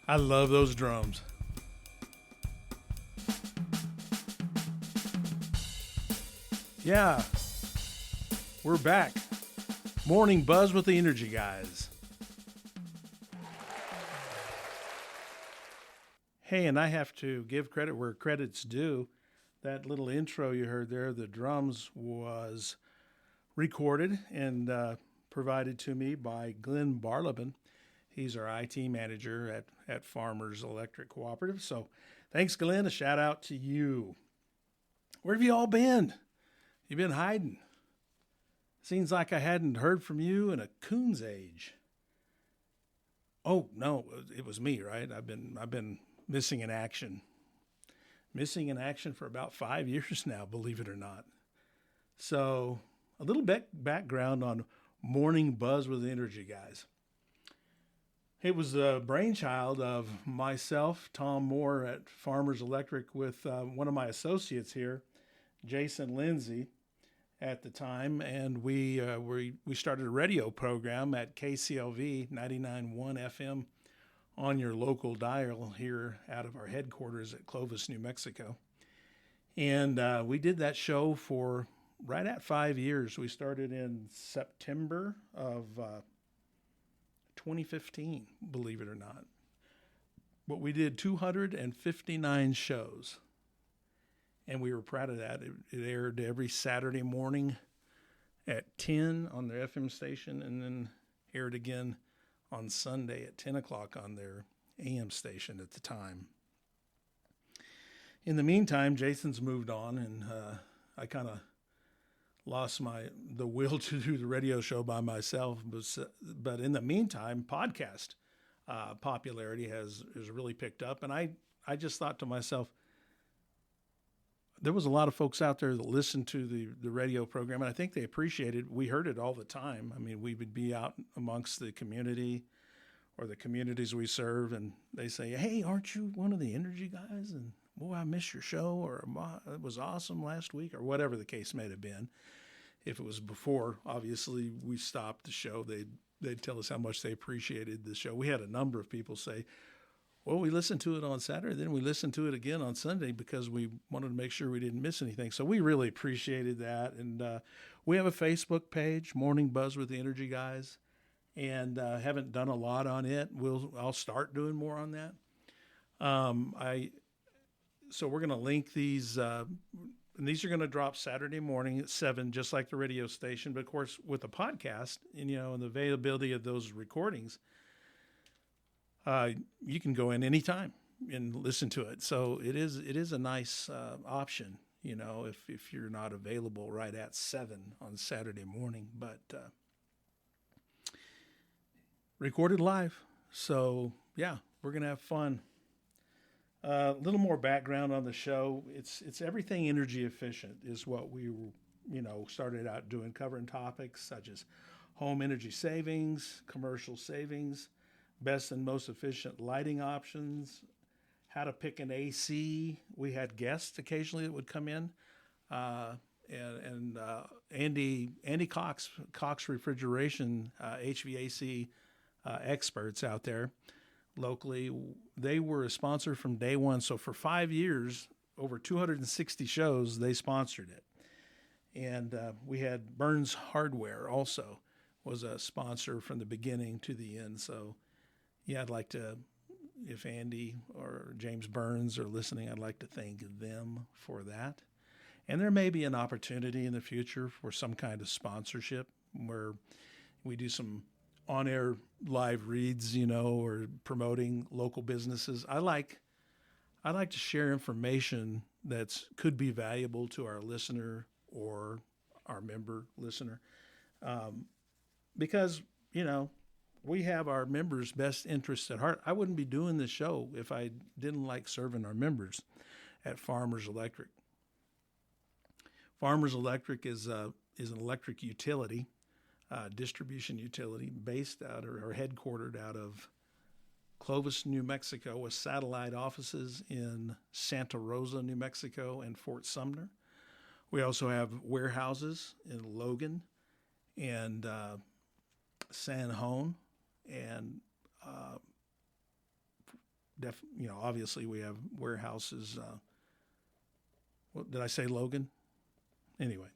I love those drums. Yeah, we're back. Morning Buzz with the Energy Guys. Hey, and I have to give credit where credit's due. That little intro you heard there, the drums was recorded and provided to me by Glenn Barleben. He's our IT manager at Farmers Electric Cooperative. So thanks, Glenn. A shout out to you. Where have you all been? You've been hiding. Seems like I hadn't heard from you in a coon's age. Oh no, it was me, right? I've been missing in action. Missing in action for about 5 years now, believe it or not. So a little bit background on Morning Buzz with the Energy Guys. It was the brainchild of myself, Tom Moore at Farmers Electric, with one of my associates here, Jason Lindsay, at the time, and we started a radio program at KCLV 99.1 FM on your local dial here out of our headquarters at Clovis, New Mexico. And we did that show for right at 5 years. We started in September of 2015, believe it or not. But we did 259 shows. And we were proud of that. It aired every Saturday morning at 10 on their FM station, and then aired again on Sunday at 10 o'clock on their AM station at the time. In the meantime, Jason's moved on, and I kind of lost the will to do the radio show by myself. But in the meantime, podcast popularity has really picked up, and I just thought to myself, there was a lot of folks out there that listened to the radio program, and I think they appreciated it. We heard it all the time. I mean, we would be out amongst the community or the communities we serve, and they say, hey, aren't you one of the Energy Guys? And, boy, I missed your show, or it was awesome last week, or whatever the case may have been. If it was before, obviously, we stopped the show, they'd tell us how much they appreciated the show. We had a number of people say, well, we listened to it on Saturday, then we listened to it again on Sunday because we wanted to make sure we didn't miss anything. So we really appreciated that. And we have a Facebook page, Morning Buzz with the Energy Guys, and haven't done a lot on it. I'll start doing more on that. So we're going to link these, and these are going to drop Saturday morning at 7, just like the radio station. But of course, with the podcast, and the availability of those recordings, you can go in anytime and listen to it. So it is a nice option, if you're not available right at 7 on Saturday morning, but recorded live. So yeah, we're going to have fun. A little more background on the show. It's everything energy efficient is what we, started out doing, covering topics such as home energy savings, commercial savings, best and most efficient lighting options, how to pick an AC. We had guests occasionally that would come in, and Andy Cox Refrigeration, HVAC experts out there locally. They were a sponsor from day one. So for 5 years, over 260 shows, they sponsored it. And we had Burns Hardware also was a sponsor from the beginning to the end. So yeah, I'd like to, if Andy or James Burns are listening, I'd like to thank them for that. And there may be an opportunity in the future for some kind of sponsorship where we do some on-air live reads, or promoting local businesses. I like to share information that could be valuable to our listener or our member listener, because, we have our members' best interests at heart. I wouldn't be doing this show if I didn't like serving our members at Farmers Electric. Farmers Electric is an electric utility, distribution utility based out or headquartered out of Clovis, New Mexico, with satellite offices in Santa Rosa, New Mexico, and Fort Sumner. We also have warehouses in Logan and San Juan and obviously we have warehouses. What did I say, Logan? Anyway,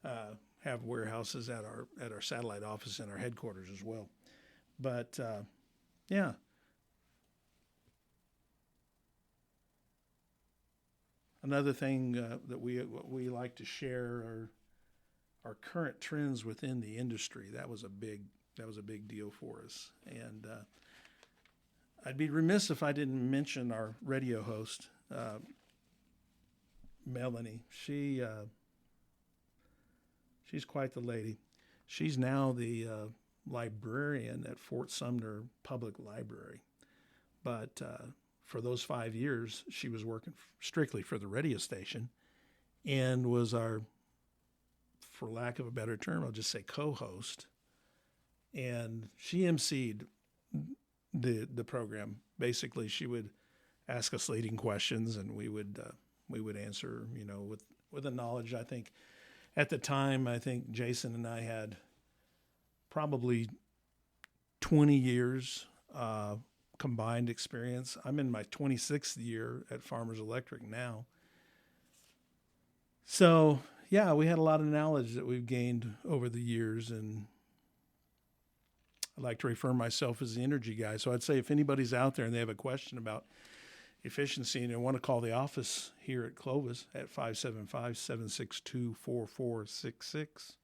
have warehouses at our satellite office and our headquarters as well. But yeah. Another thing that we like to share are our current trends within the industry. That was a big deal for us, and I'd be remiss if I didn't mention our radio host, Melanie. She's quite the lady. She's now the librarian at Fort Sumner Public Library, but for those 5 years, she was working strictly for the radio station and was our, for lack of a better term, I'll just say co-host. And she emceed the program. Basically, she would ask us leading questions, and we would answer, with the knowledge. I think at the time, Jason and I had probably 20 years combined experience. I'm in my 26th year at Farmers Electric now. So, yeah, we had a lot of knowledge that we've gained over the years, and I like to refer myself as the energy guy. So I'd say if anybody's out there and they have a question about efficiency and they want to call the office here at Clovis at 575-762-4466,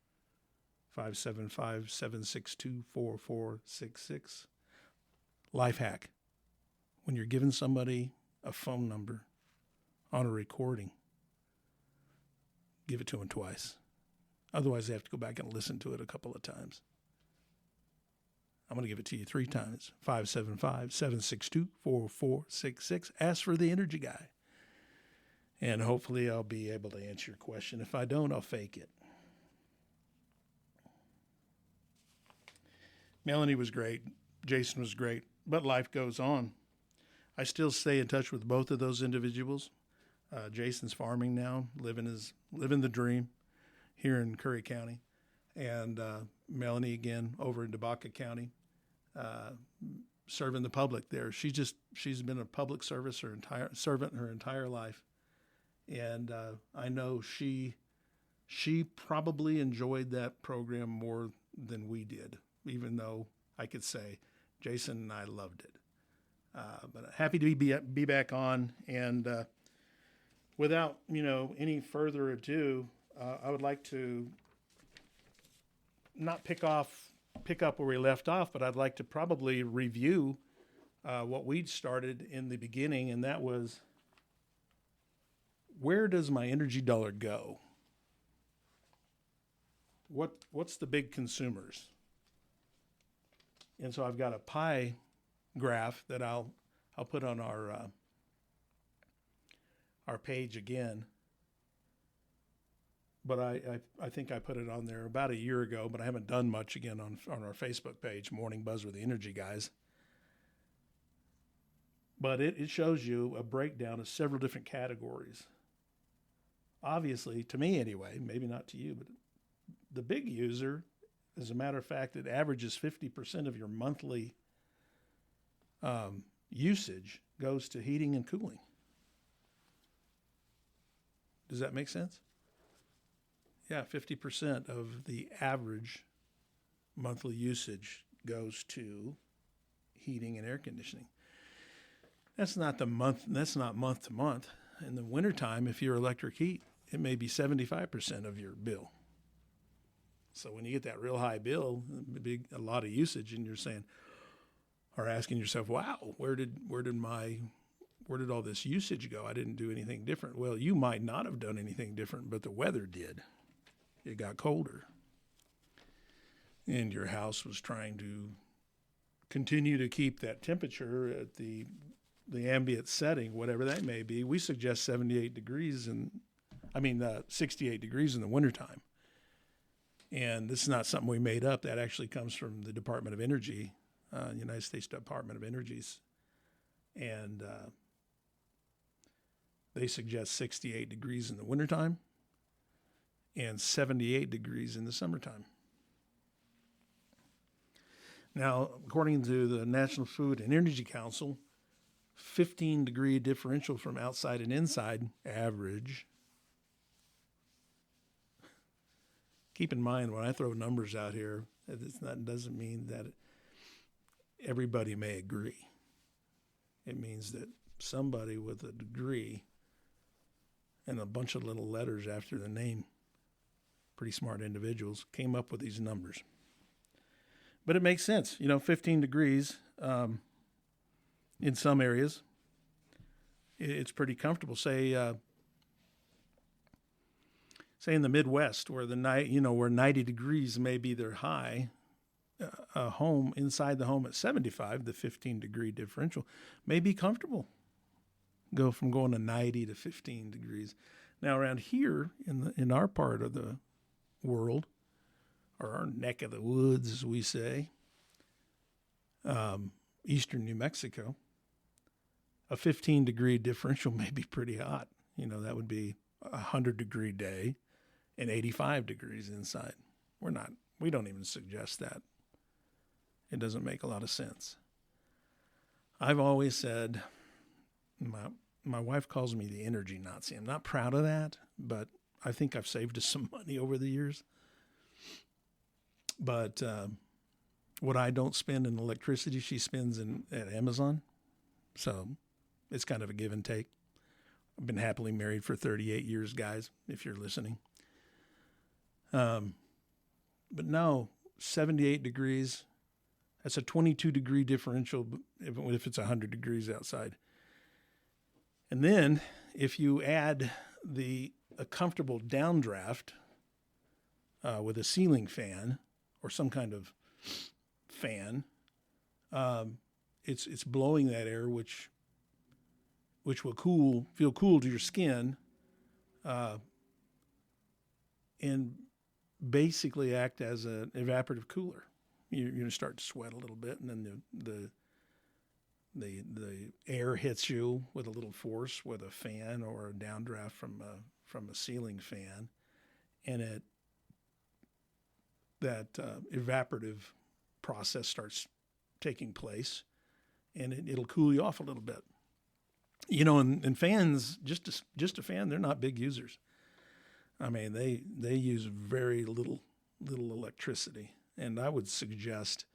575-762-4466. Life hack. When you're giving somebody a phone number on a recording, give it to them twice. Otherwise, they have to go back and listen to it a couple of times. I'm going to give it to you 3 times. 575-762-4466. Ask for the energy guy. And hopefully I'll be able to answer your question. If I don't, I'll fake it. Melanie was great. Jason was great. But life goes on. I still stay in touch with both of those individuals. Jason's farming now, living the dream here in Curry County. And Melanie, again, over in Debaca County, serving the public there. She's been a public servant her entire life. And I know she probably enjoyed that program more than we did, even though I could say Jason and I loved it. But happy to be back on. And without any further ado, I would like to not pick up where we left off, but I'd like to probably review what we'd started in the beginning, and that was, where does my energy dollar go? What's the big consumers? And so I've got a pie graph that I'll put on our page again. But I think I put it on there about a year ago, but I haven't done much again on our Facebook page, Morning Buzz with the Energy Guys. But it shows you a breakdown of several different categories. Obviously, to me anyway, maybe not to you, but the big user, as a matter of fact, it averages 50% of your monthly usage goes to heating and cooling. Does that make sense? Yeah, 50% of the average monthly usage goes to heating and air conditioning. That's not month to month. In the wintertime, if you're electric heat, it may be 75% of your bill. So when you get that real high bill, a lot of usage, and you're saying, or asking yourself, wow, where did all this usage go? I didn't do anything different. Well, you might not have done anything different, but the weather did. It got colder. And your house was trying to continue to keep that temperature at the ambient setting, whatever that may be. We suggest 68 degrees 68 degrees in the wintertime. And this is not something we made up. That actually comes from the Department of Energy, United States Department of Energy's. And they suggest 68 degrees in the wintertime and 78 degrees in the summertime. Now, according to the National Food and Energy Council, 15-degree differential from outside and inside, average. Keep in mind, when I throw numbers out here, it doesn't mean that everybody may agree. It means that somebody with a degree and a bunch of little letters after the name, pretty smart individuals, came up with these numbers. But it makes sense. 15 degrees in some areas, it's pretty comfortable. Say in the Midwest, where where 90 degrees may be their high, a home inside the home at 75, the 15-degree differential may be comfortable. Go from going to 90 to 15 degrees. Now around here in our part of the world, or our neck of the woods, as we say, eastern New Mexico, a 15-degree differential may be pretty hot. That would be a 100-degree day and 85 degrees inside. We don't even suggest that. It doesn't make a lot of sense. I've always said, my wife calls me the energy Nazi. I'm not proud of that, but I think I've saved us some money over the years. But what I don't spend in electricity, she spends at Amazon. So it's kind of a give and take. I've been happily married for 38 years, guys, if you're listening. But no, 78 degrees, that's a 22-degree differential if it's 100 degrees outside. And then if you add a comfortable downdraft with a ceiling fan or some kind of fan, it's blowing that air, which will feel cool to your skin, and basically act as an evaporative cooler. You're going to start to sweat a little bit, and then the air hits you with a little force with a fan or a downdraft from a ceiling fan, and that evaporative process starts taking place, and it'll cool you off a little bit. And fans, just a fan, they're not big users. I mean, they use very little electricity, and I would suggest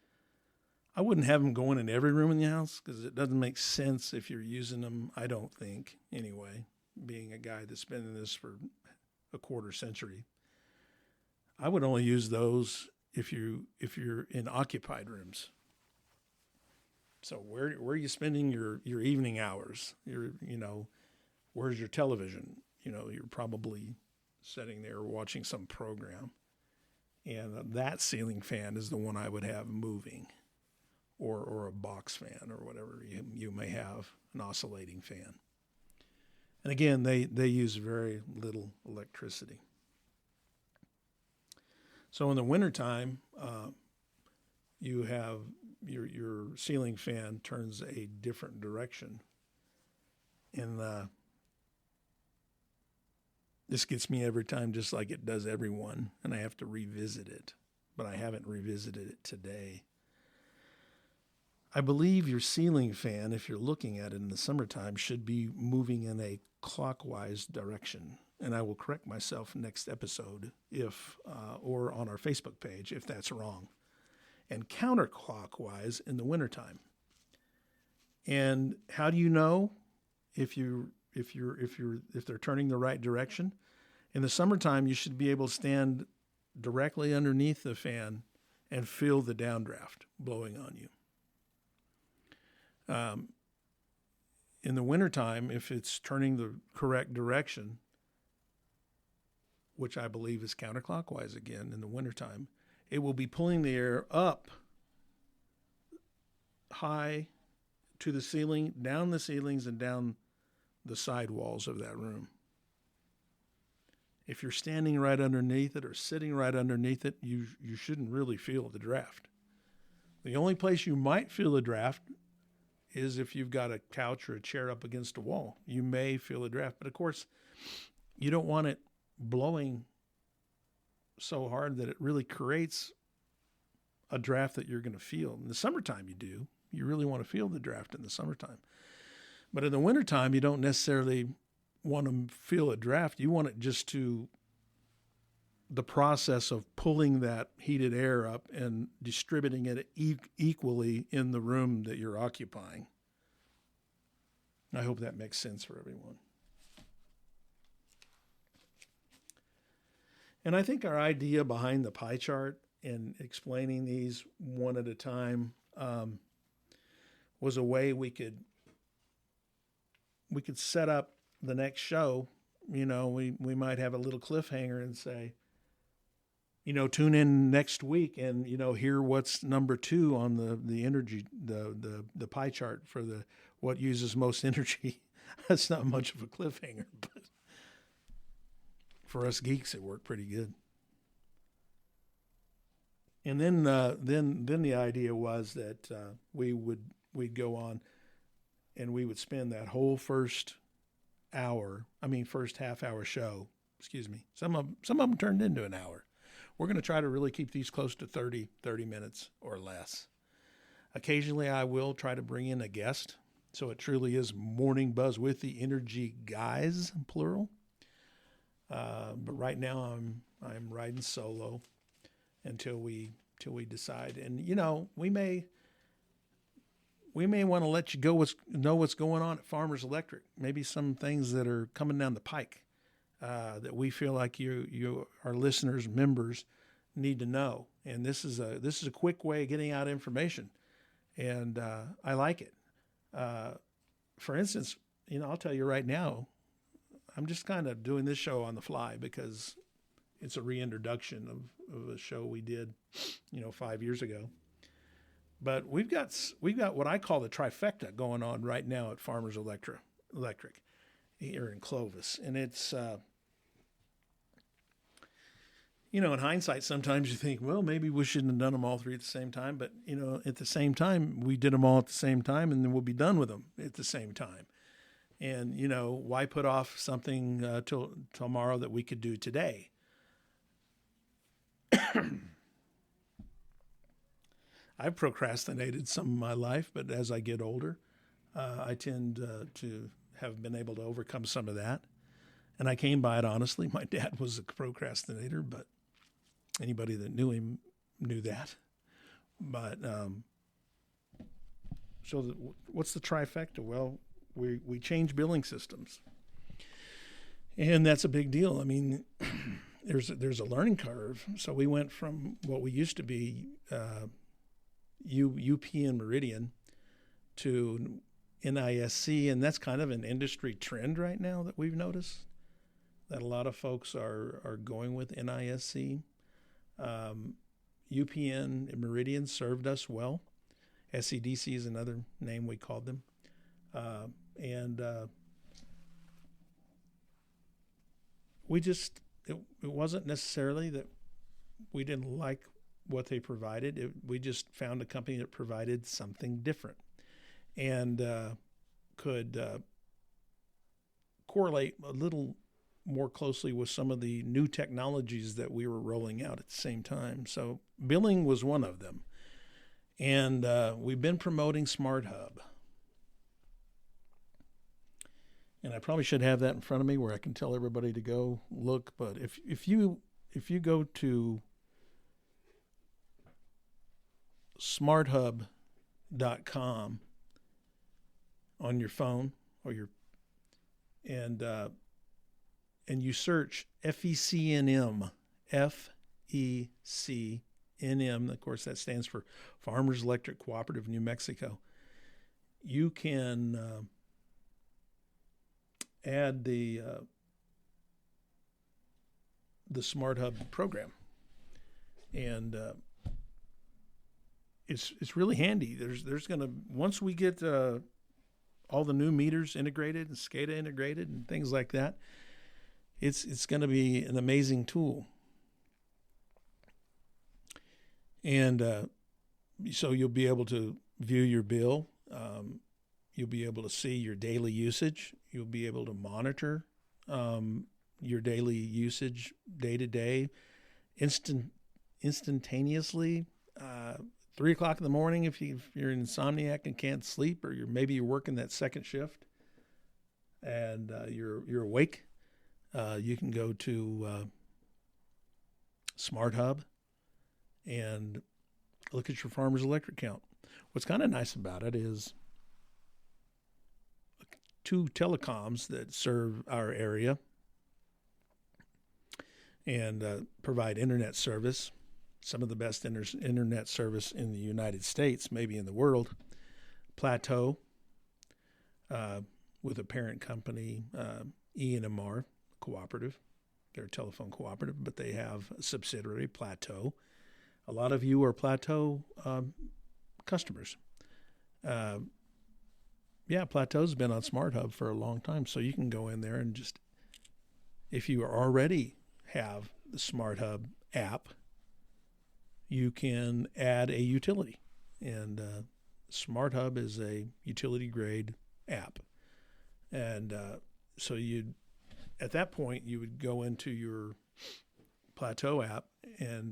I wouldn't have them going in every room in the house because it doesn't make sense if you're using them. I don't think, anyway, being a guy that's been in this for a quarter century. I would only use those if you're in occupied rooms. So where are you spending your evening hours? Where's your television? You're probably sitting there watching some program, and that ceiling fan is the one I would have moving, or a box fan or whatever you may have, an oscillating fan. And again, they use very little electricity. So in the wintertime, you have your ceiling fan turns a different direction. And this gets me every time, just like it does everyone, and I have to revisit it. But I haven't revisited it today. I believe your ceiling fan, if you're looking at it in the summertime, should be moving in a clockwise direction. And I will correct myself next episode or on our Facebook page if that's wrong. And counterclockwise in the wintertime. And how do you know if they're turning the right direction? In the summertime, you should be able to stand directly underneath the fan and feel the downdraft blowing on you. In the wintertime, if it's turning the correct direction, which I believe is counterclockwise again in the wintertime, it will be pulling the air up high to the ceiling, down the ceilings, and down the side walls of that room. If you're standing right underneath it or sitting right underneath it, you shouldn't really feel the draft. The only place you might feel the draft is if you've got a couch or a chair up against a wall. You may feel a draft, but of course, you don't want it blowing so hard that it really creates a draft that you're going to feel. In the summertime, you do. You really want to feel the draft in the summertime. But in the wintertime, you don't necessarily want to feel a draft. You want it just to the process of pulling that heated air up and distributing it equally in the room that you're occupying. I hope that makes sense for everyone. And I think our idea behind the pie chart and explaining these one at a time was a way we could set up the next show. You know, we might have a little cliffhanger and say, you know, tune in next week and, you know, hear what's number 2 on the energy, the pie chart for what uses most energy. That's not much of a cliffhanger, but for us geeks, it worked pretty good. And then the idea was that we'd go on and we would spend that whole first half hour show, Some of them turned into an hour. We're going to try to really keep these close to 30 minutes or less. Occasionally I will try to bring in a guest. So it truly is Morning Buzz with the Energy Guys, plural. But right now I'm riding solo until we decide. And you know, we may want to let you know what's going on at Farmers Electric. Maybe some things that are coming down the pike that we feel like you our listeners, members, need to know. And this is a quick way of getting out information, and I like it. For instance, you know, I'll tell you right now, I'm just kind of doing this show on the fly because it's a reintroduction of a show we did, you know, 5 years ago. But we've got what I call the trifecta going on right now at Farmers Electric here in Clovis. And it's, you know, in hindsight, sometimes you think, well, maybe we shouldn't have done them all 3 at the same time. But, you know, at the same time, we did them all at the same time, and then we'll be done with them at the same time. And, you know, why put off something till tomorrow that we could do today? I've procrastinated some of my life, but as I get older, I tend to have been able to overcome some of that. And I came by it honestly. My dad was a procrastinator, but anybody that knew him knew that. But what's the trifecta? Well, we change billing systems, and that's a big deal. I mean, there's a learning curve. So we went from what we used to be UP and Meridian to NISC, and that's kind of an industry trend right now that we've noticed that a lot of folks are going with NISC. UPN and Meridian served us well. SCDC is another name we called them. It wasn't necessarily that we didn't like what they provided. We just found a company that provided something different and could correlate a little more closely with some of the new technologies that we were rolling out at the same time. So billing was one of them. And we've been promoting Smart Hub. And I probably should have that in front of me where I can tell everybody to go look. But if you go to smarthub.com on your phone or and you search FECNM, FECNM, of course that stands for Farmers Electric Cooperative New Mexico, you can add the Smart Hub program, and it's really handy. There's gonna, once we get all the new meters integrated and SCADA integrated and things like that, it's going to be an amazing tool. And so you'll be able to view your bill. You'll be able to see your daily usage. You'll be able to monitor your daily usage day to day, instantaneously. 3 o'clock in the morning, if you're an insomniac and can't sleep, or maybe you're working that second shift, and you're awake, you can go to Smart Hub and look at your Farmers Electric count. What's kind of nice about it is two telecoms that serve our area and provide internet service, some of the best internet service in the United States, maybe in the world. Plateau, with a parent company, E&MR Cooperative. They're a telephone cooperative, but they have a subsidiary, Plateau. A lot of you are Plateau customers. Plateau's been on Smart Hub for a long time, so you can go in there and just, if you already have the Smart Hub app, you can add a utility. And Smart Hub is a utility-grade app. And so at that point, you would go into your Plateau app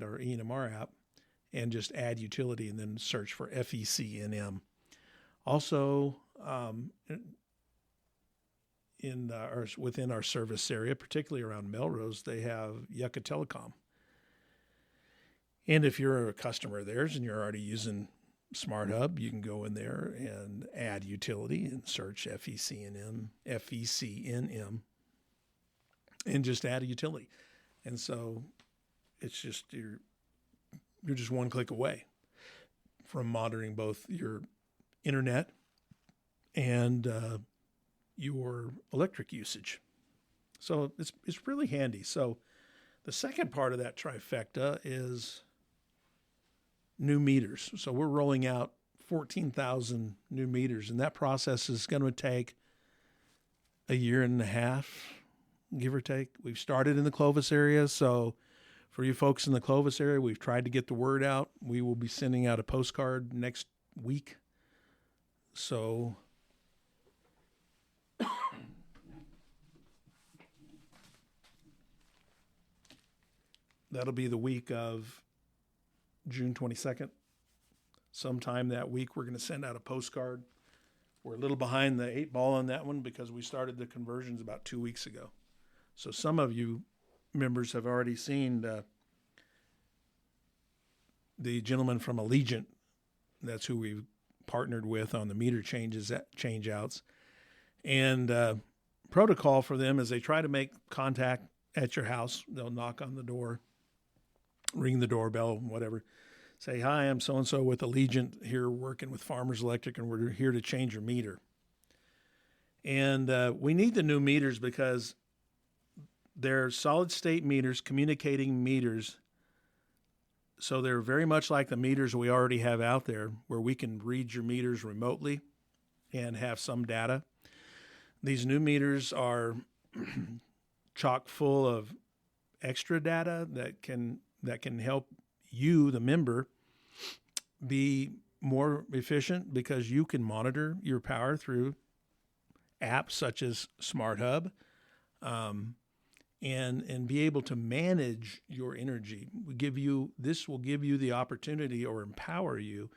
or E&MR app and just add utility and then search for FECNM. Also, within our service area, particularly around Melrose, they have Yucca Telecom. And if you're a customer of theirs and you're already using Smart Hub, you can go in there and add utility and search FECNM, and just add a utility. And so it's just you're just one click away from monitoring both your internet and your electric usage. So it's really handy. So the second part of that trifecta is new meters. So we're rolling out 14,000 new meters, and that process is going to take a year and a half, give or take. We've started in the Clovis area, so for you folks in the Clovis area, we've tried to get the word out. We will be sending out a postcard next week. So that'll be the week of June 22nd. Sometime that week, we're going to send out a postcard. We're a little behind the 8 ball on that one because we started the conversions about 2 weeks ago. So some of you members have already seen the gentleman from Allegiant. That's who we've partnered with on the meter change outs. And protocol for them is they try to make contact at your house. They'll knock on the door, ring the doorbell, whatever. Say, hi, I'm so-and-so with Allegiant here working with Farmers Electric, and we're here to change your meter. And we need the new meters because they're solid-state meters, communicating meters. So they're very much like the meters we already have out there where we can read your meters remotely and have some data. These new meters are chock full of extra data that can help you, the member, be more efficient because you can monitor your power through apps such as Smart Hub, and be able to manage your energy. This will give you the opportunity or empower you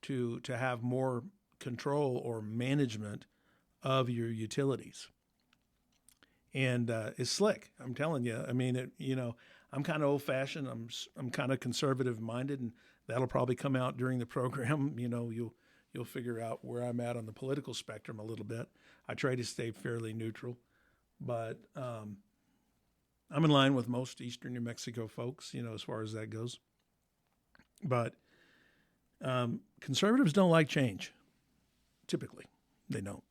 to have more control or management of your utilities. And it's slick. I'm telling you. I mean, I'm kind of old-fashioned. I'm kind of conservative-minded, and that'll probably come out during the program. You'll figure out where I'm at on the political spectrum a little bit. I try to stay fairly neutral, but I'm in line with most Eastern New Mexico folks, as far as that goes. But conservatives don't like change. Typically, they don't.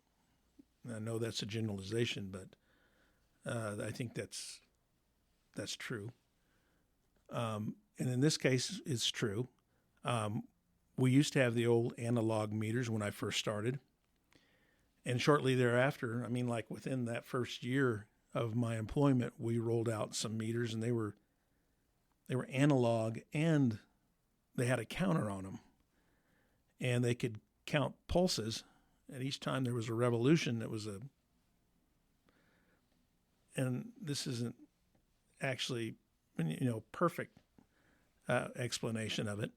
I know that's a generalization, but I think that's true. And in this case, it's true. We used to have the old analog meters when I first started. And shortly thereafter, like within that first year of my employment, we rolled out some meters, and they were analog, and they had a counter on them. And they could count pulses. And each time there was a revolution, and this isn't actually, perfect explanation of it,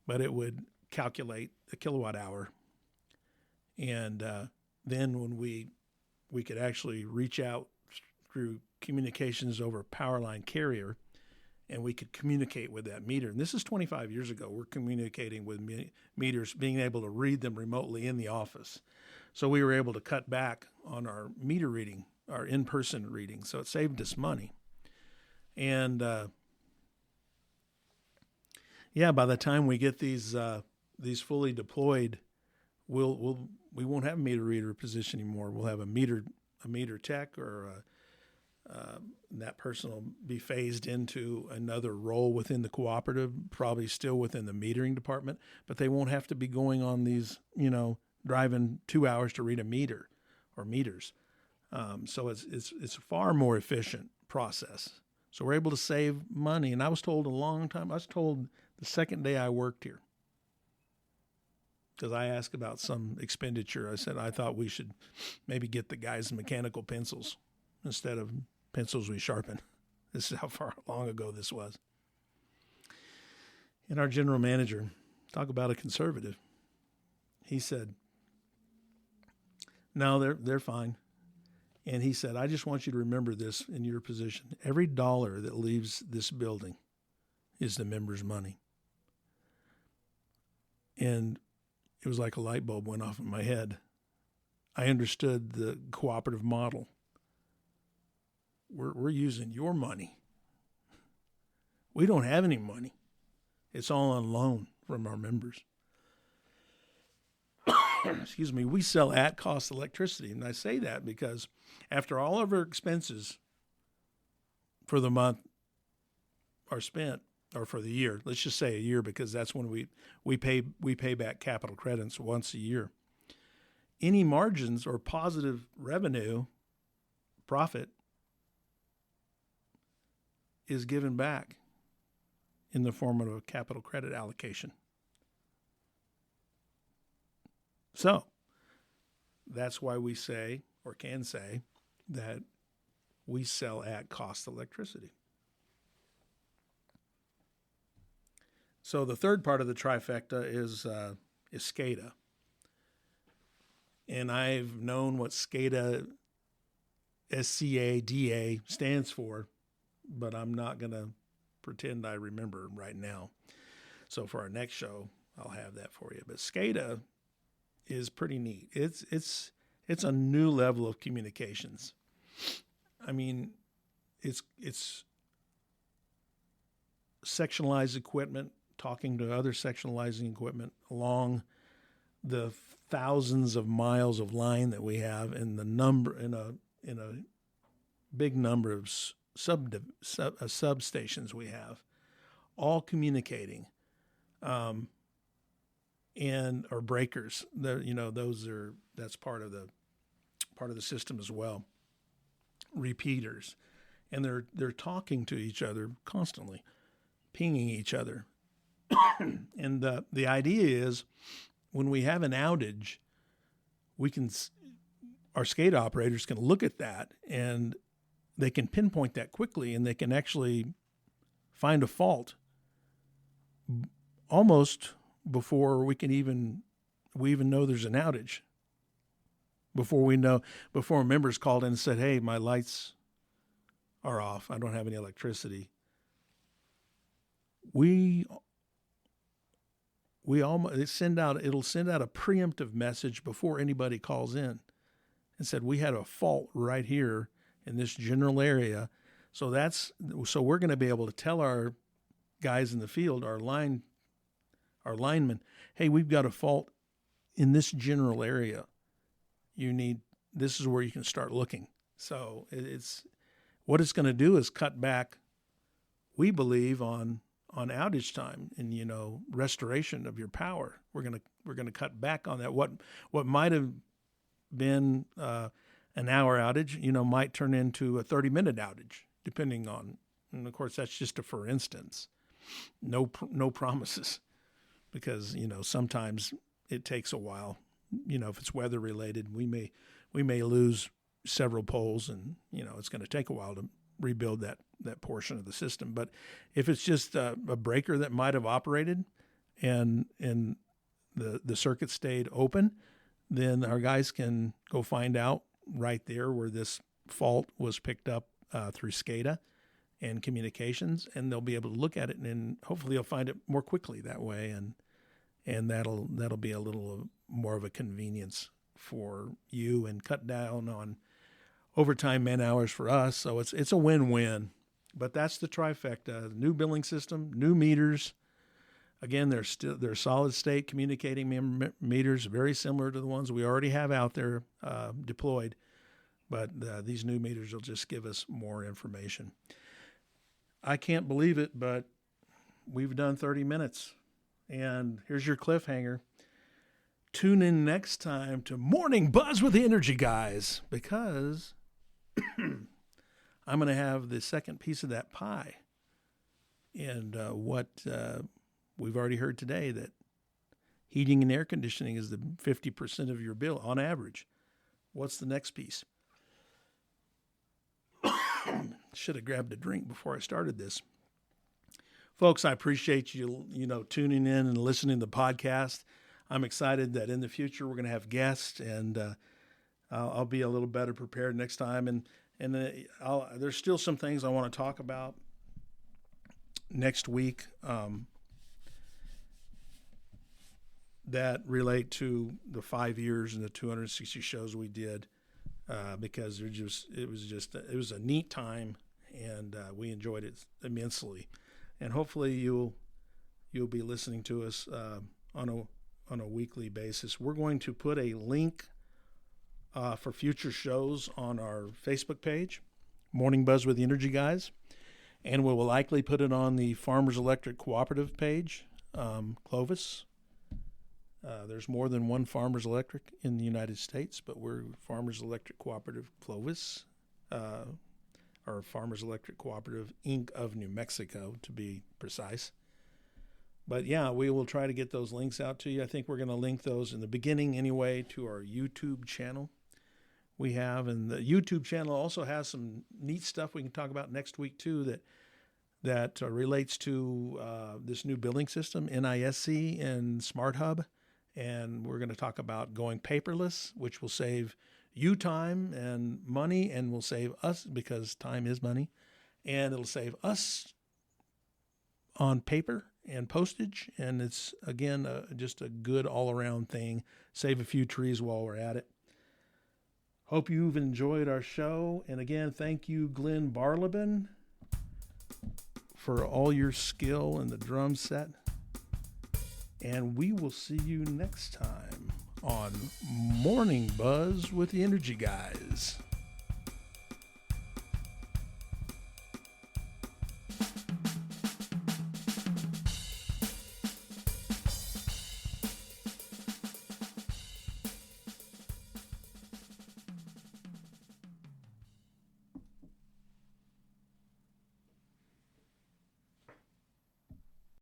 but it would calculate the kilowatt hour. And then when we we could actually reach out through communications over power line carrier, and we could communicate with that meter. And this is 25 years ago. We're communicating with meters, being able to read them remotely in the office. So we were able to cut back on our meter reading, our in-person reading. So it saved us money. And by the time we get these fully deployed, we won't have a meter reader position anymore. We'll have a meter tech, or that person will be phased into another role within the cooperative, probably still within the metering department, but they won't have to be going on these, driving 2 hours to read a meter or meters. So it's a far more efficient process. So we're able to save money. And I was told the second day I worked here, because I asked about some expenditure. I said I thought we should maybe get the guys mechanical pencils instead of pencils we sharpen. This is how far long ago this was. And our general manager, talk about a conservative, he said, no, they're fine. And he said, I just want you to remember this in your position. Every dollar that leaves this building is the members' money. And it was like a light bulb went off in my head. I understood the cooperative model. We're using your money. We don't have any money. It's all on loan from our members. Excuse me. We sell at cost electricity. And I say that because after all of our expenses for the month are spent, or for the year, let's just say a year, because that's when we pay back capital credits once a year. Any margins or positive revenue, profit, is given back in the form of a capital credit allocation. So that's why we say, or can say, that we sell at cost electricity. So the third part of the trifecta is SCADA. And I've known what SCADA, SCADA, stands for, but I'm not going to pretend I remember right now. So for our next show, I'll have that for you. But SCADA is pretty neat. It's a new level of communications. I mean, it's sectionalized equipment talking to other sectionalizing equipment along the thousands of miles of line that we have, and the number in a big number of substations we have, all communicating, and or breakers. That's part of the system as well. Repeaters, and they're talking to each other constantly, pinging each other. And the idea is, when we have an outage, our SCADA operators can look at that, and they can pinpoint that quickly, and they can actually find a fault almost before we even know there's an outage. Before members called in and said, "Hey, my lights are off. I don't have any electricity." It'll send out a preemptive message before anybody calls in and said, we had a fault right here in this general area. So we're going to be able to tell our guys in the field, our linemen, hey, we've got a fault in this general area. This is where you can start looking. So what it's going to do is cut back, we believe, on outage time and restoration of your power. We're gonna cut back on that. What might have been an hour outage, might turn into a 30-minute outage, depending on. And of course, that's just for instance. No promises, because sometimes it takes a while. If it's weather related, we may lose several poles, and it's going to take a while to rebuild that portion of the system. But if it's just a breaker that might have operated and the circuit stayed open, then our guys can go find out right there where this fault was picked up through SCADA and communications, and they'll be able to look at it, and hopefully they'll find it more quickly that way, and that'll be a little more of a convenience for you and cut down on overtime man hours for us. So it's a win-win. But that's the trifecta: new billing system, new meters. Again, they're solid state communicating meters, very similar to the ones we already have out there deployed. But these new meters will just give us more information. I can't believe it, but we've done 30 minutes. And here's your cliffhanger. Tune in next time to Morning Buzz with the Energy Guys, because I'm going to have the second piece of that pie. And what we've already heard today, that heating and air conditioning is the 50% of your bill on average. What's the next piece? Should have grabbed a drink before I started this. Folks, I appreciate you tuning in and listening to the podcast. I'm excited that in the future we're going to have guests, and I'll be a little better prepared next time. And there's still some things I want to talk about next week that relate to the 5 years and the 260 shows we did, because it was a neat time, and we enjoyed it immensely. And hopefully you'll be listening to us on a weekly basis. We're going to put a link for future shows on our Facebook page, Morning Buzz with the Energy Guys, and we will likely put it on the Farmers Electric Cooperative page, Clovis. There's more than one Farmers Electric in the United States, but we're Farmers Electric Cooperative Clovis, or Farmers Electric Cooperative Inc. of New Mexico, to be precise. But yeah, we will try to get those links out to you. I think we're going to link those in the beginning anyway to our YouTube channel we have. And the YouTube channel also has some neat stuff we can talk about next week too, that relates to this new billing system, NISC and Smart Hub. And we're going to talk about going paperless, which will save you time and money, and will save us, because time is money, and it'll save us on paper and postage. And it's, again, just a good all-around thing. Save a few trees while we're at it. Hope you've enjoyed our show. And again, thank you, Glenn Barleben, for all your skill in the drum set. And we will see you next time on Morning Buzz with the Energy Guys.